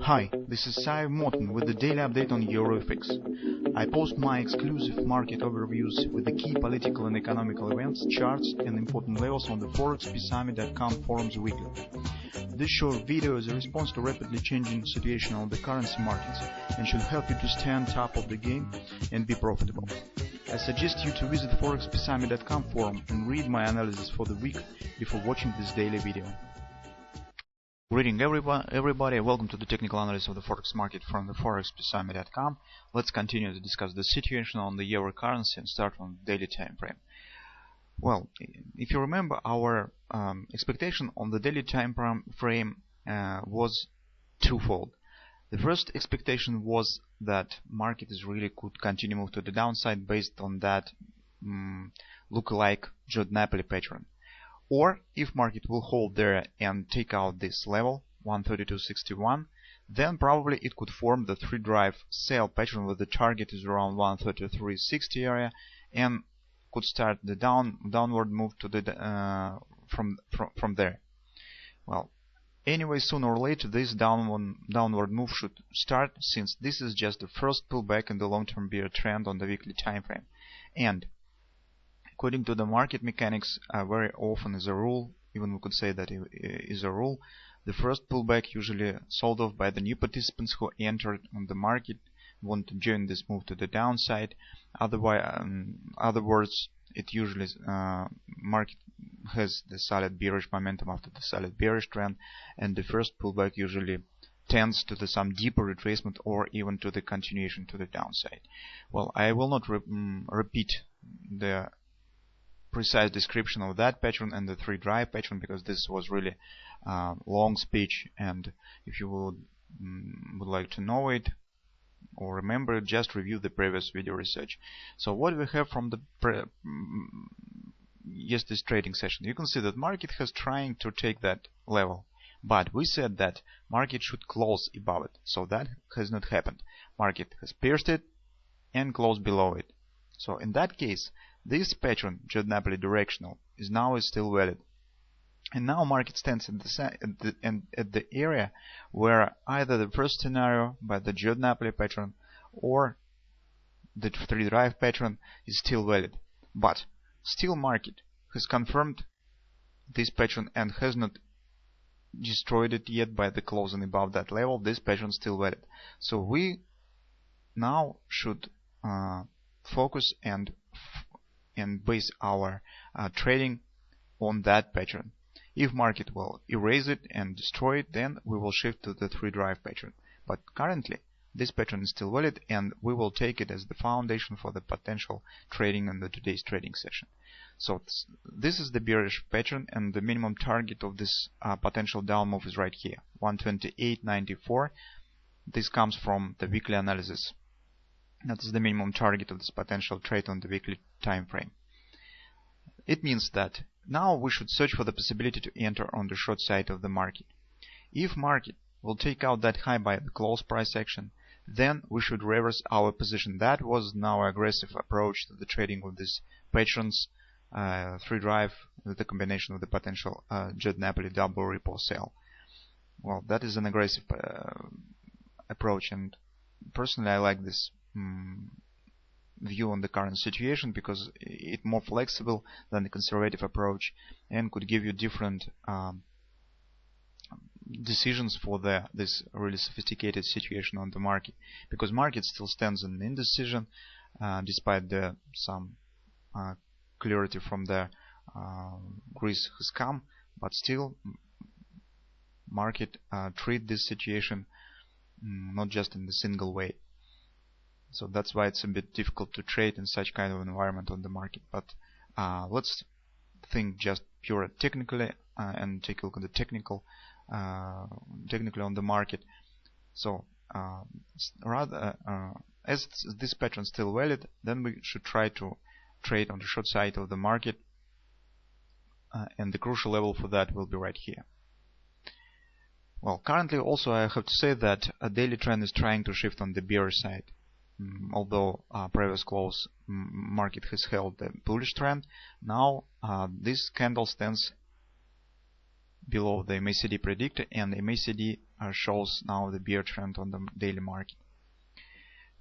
Hi, this is Sive Morten with the daily update on EURUSD. I post my exclusive market overviews with the key political and economical events, charts and important levels on the ForexPeaceArmy.com forums weekly. This short video is a response to rapidly changing situation on the currency markets and should help you to stay on top of the game and be profitable. I suggest you to visit the ForexPeaceArmy.com forum and read my analysis for the week before watching this daily video. Greeting everybody, welcome to the technical analysis of the Forex market from the ForexPeaceArmy.com. Let's continue to discuss the situation on the euro currency and start on the daily time frame. Well, if you remember, our expectation on the daily time frame was twofold. The first expectation was that market is really could continue move to the downside based on that look-alike Judd Napoli pattern. Or if market will hold there and take out this level 132.61, then probably it could form the 3-drive sell pattern where the target is around 133.60 area and could start the downward move to the from there. Well, anyway, sooner or later this downward move should start, since this is just the first pullback in the long-term bear trend on the weekly time frame. And according to the market mechanics, very often as a rule, even we could say that it is a rule, the first pullback usually sold off by the new participants who entered on the market, want to join this move to the downside. Otherwise, other words, it usually market has the solid bearish momentum after the solid bearish trend, and the first pullback usually tends to some deeper retracement or even to the continuation to the downside. Well, I will not repeat the precise description of that pattern and the 3-drive pattern, because this was really long speech, and if you would like to know it or remember it, just review the previous video research. So what we have from the yesterday's trading session, you can see that market has trying to take that level, but we said that market should close above it, so that has not happened. Market has pierced it and closed below it. So in that case, this pattern, Judd Napoli directional, is still valid. And now market stands at the area where either the first scenario by the Judd Napoli pattern or the 3-drive pattern is still valid. But still market has confirmed this pattern and has not destroyed it yet by the closing above that level. This pattern is still valid. So we now should focus and base our trading on that pattern. If market will erase it and destroy it, then we will shift to the 3-drive pattern. But currently this pattern is still valid, and we will take it as the foundation for the potential trading in today's trading session. So this is the bearish pattern, and the minimum target of this potential down move is right here, 128.94. This comes from the weekly analysis. That is the minimum target of this potential trade on the weekly time frame. It means that now we should search for the possibility to enter on the short side of the market. If market will take out that high by the close price action, then we should reverse our position. That was now an aggressive approach to the trading with these patterns, 3-drive with the combination of the potential Judd Napoli double ripple sell. Well, that is an aggressive approach, and personally I like this view on the current situation, because it's more flexible than the conservative approach and could give you different decisions for this really sophisticated situation on the market, because market still stands in indecision despite some clarity from the Greece has come, but still market treat this situation not just in the single way. So that's why it's a bit difficult to trade in such kind of environment on the market. But let's think just pure technically and take a look at the technically on the market. So as this pattern is still valid, then we should try to trade on the short side of the market, and the crucial level for that will be right here. Well, currently also I have to say that a daily trend is trying to shift on the bearish side. Although previous close market has held the bullish trend, now this candle stands below the MACD predictor, and the MACD shows now the bear trend on the daily market.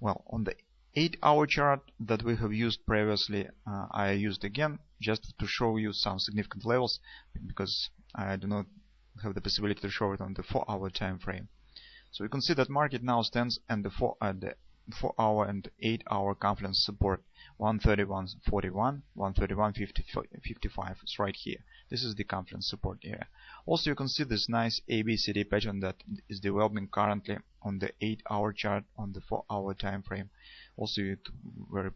Well, on the 8-hour chart that we have used previously, I used again just to show you some significant levels, because I do not have the possibility to show it on the 4-hour time frame. So you can see that market now stands at the 4-hour and 8-hour confidence support 131.41, 131.55 is right here. This is the confidence support area. Also, you can see this nice ABCD pattern that is developing currently on the 8-hour chart on the 4-hour time frame. Also, it very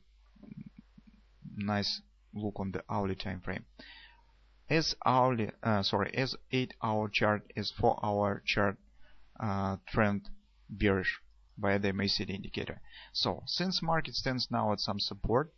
nice look on the hourly time frame. As 8-hour chart is 4-hour chart trend bearish by the MACD indicator. So since market stands now at some support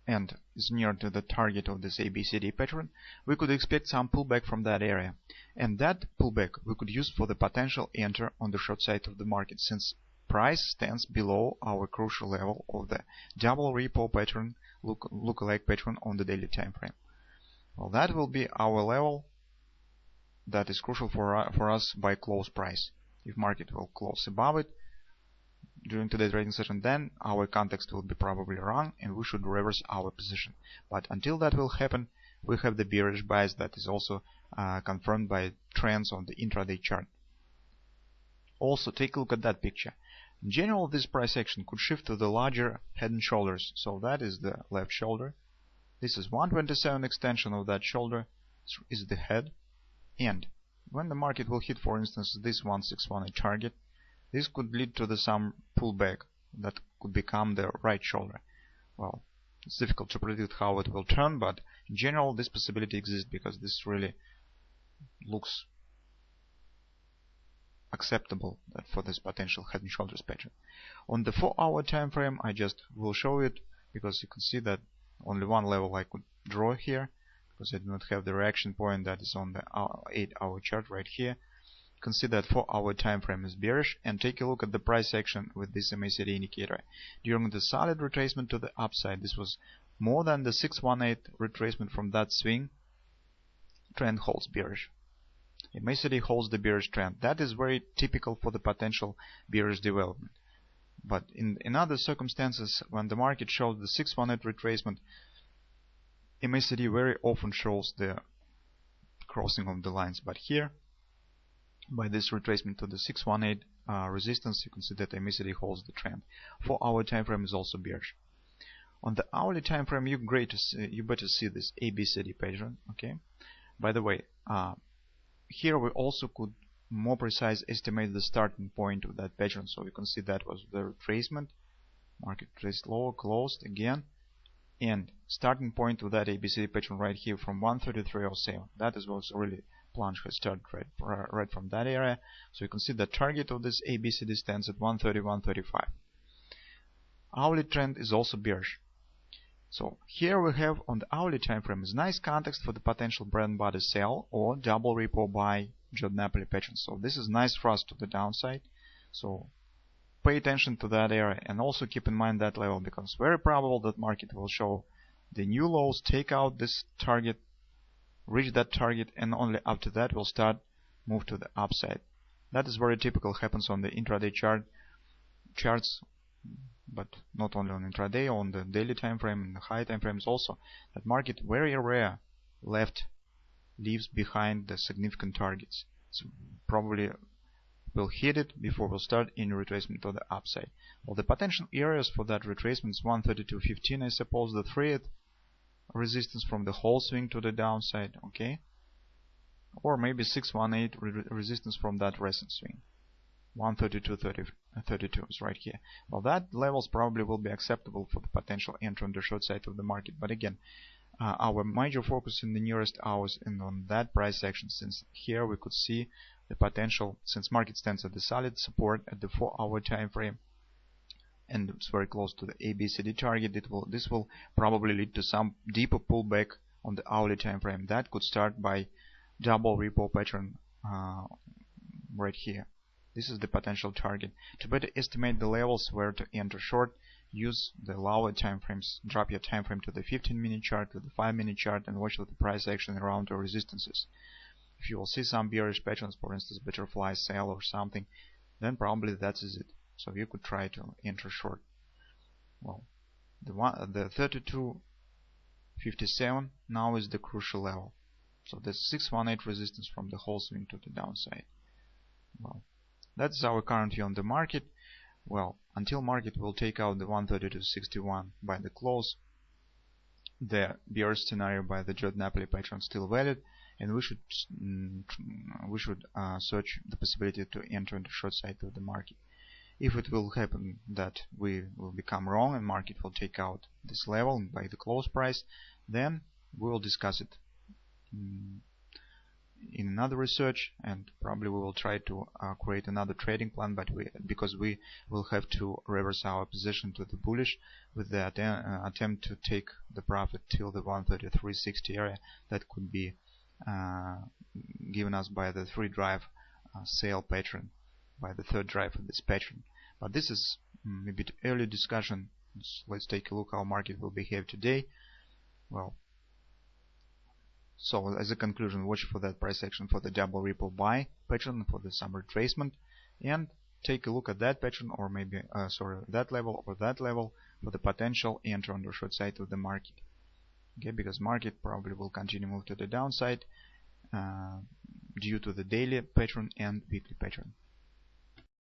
and is near to the target of this ABCD pattern, we could expect some pullback from that area, and that pullback we could use for the potential enter on the short side of the market, since price stands below our crucial level of the double repo pattern, look-alike pattern on the daily time frame. Well, that will be our level that is crucial for us by close price. If market will close above it during today's trading session, then our context will be probably wrong and we should reverse our position. But until that will happen, we have the bearish bias that is also confirmed by trends on the intraday chart. Also, take a look at that picture. In general, this price action could shift to the larger head and shoulders. So that is the left shoulder. This is 127 extension of that shoulder is the head. And when the market will hit, for instance, this 1618 target, this could lead to some pullback that could become the right shoulder. Well, it's difficult to predict how it will turn, but in general this possibility exists because this really looks acceptable for this potential head and shoulders pattern. On the 4-hour time frame, I just will show it because you can see that only one level I could draw here, because I do not have the reaction point that is on the 8-hour chart right here. You can see that 4-hour time frame is bearish, and take a look at the price action with this MACD indicator. During the solid retracement to the upside, this was more than the 618 retracement from that swing, trend holds bearish. MACD holds the bearish trend. That is very typical for the potential bearish development. But in other circumstances, when the market shows the 618 retracement, MACD very often shows the crossing of the lines. But here, by this retracement to the 618 resistance, you can see that MACD holds the trend. 4-hour time frame is also bearish. On the hourly time frame, you better see this ABCD pattern. Okay. By the way, here we also could more precise estimate the starting point of that pattern. So you can see that was the retracement. Market traced lower, closed again, and starting point of that ABCD pattern right here from 133.07. That is was really plunge has started right from that area. So you can see the target of this ABCD stands at 131.35. Hourly trend is also bearish. So here we have on the hourly time frame is nice context for the potential bread and butter sell or double repo buy Jordan Napoli pattern. So this is nice thrust to the downside. So pay attention to that area and also keep in mind that level, because it's very probable that market will show the new lows, take out this target, reach that target, and only after that will start move to the upside. That is very typical, happens on the intraday charts, but not only on intraday, on the daily time frame and the high time frames also. That market very rare leaves behind the significant targets. So probably will hit it before we'll start any retracement to the upside. Well, the potential areas for that retracement is 132.15, I suppose, the thread resistance from the whole swing to the downside, okay, or maybe 618 resistance from that recent swing. 132.32 is right here. Well, that levels probably will be acceptable for the potential entry on the short side of the market. But again, our major focus in the nearest hours and on that price action, since here we could see the potential, since market stands at the solid support at the 4-hour time frame and it's very close to the ABCD target. This will probably lead to some deeper pullback on the hourly time frame. That could start by double repo pattern right here. This is the potential target. To better estimate the levels where to enter short, use the lower time frames. Drop your time frame to the 15-minute chart, to the 5-minute chart, and watch the price action around the resistances. if you will see some bearish patterns, for instance butterfly sell or something, then probably that is it. So you could try to enter short. Well, the 32.57 now is the crucial level. So the 618 resistance from the whole swing to the downside. Well, that's our current view on the market. Well, until market will take out the 132.61 by the close, the bearish scenario by the Jordan Napoli pattern still valid, and we should search the possibility to enter in the short side of the market. If it will happen that we will become wrong and market will take out this level by the close price, then we will discuss it in another research, and probably we will try to create another trading plan, but because we will have to reverse our position to the bullish with the attempt to take the profit till the 133.60 area that could be given us by the 3 drive sale pattern, by the 3rd drive of this pattern. But this is a bit early discussion. Let's take a look how market will behave today. Well, so as a conclusion, watch for that price action for the double ripple buy pattern for the some retracement, and take a look at that pattern, or maybe that level or that level for the potential enter on the short side of the market. Okay, because market probably will continue move to the downside due to the daily pattern and weekly pattern.